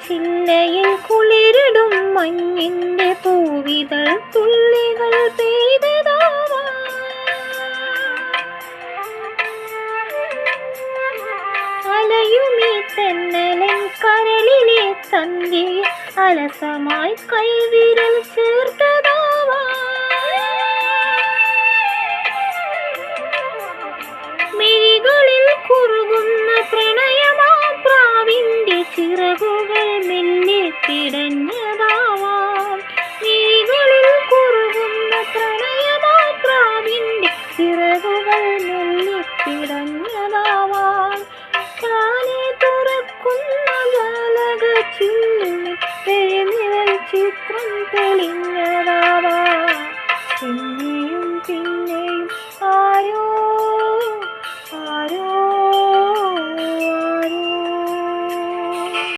ചില്ലയിൽ കുളിരിടും മഞ്ഞിന്റെ പൂവിതൾ തുള്ളികൾ പെയ്തതാവാം. അലയുമീ തെന്നലൻ കരളിലെ സന്ധ്യയിൽ അലസമായി കൈവിരൽ ചേർത്തതാവാം. മിഴികളിൽ കുറുകുന്ന പ്രണയമാം പ്രാവിന്റെ ചിറകുകൾ മെല്ലെ പിടഞ്ഞതാവാം. മിഴികളിൽ കുറുകുന്ന പ്രണയമാം പ്രാവിന്റെ ചിറകുകൾ മെല്ലെ പിടഞ്ഞതാവാം. താനെ തുറക്കുന്ന ജാലക ചില്ലിൽ എഴുനിഴൽ ചിത്രം തെളിഞ്ഞ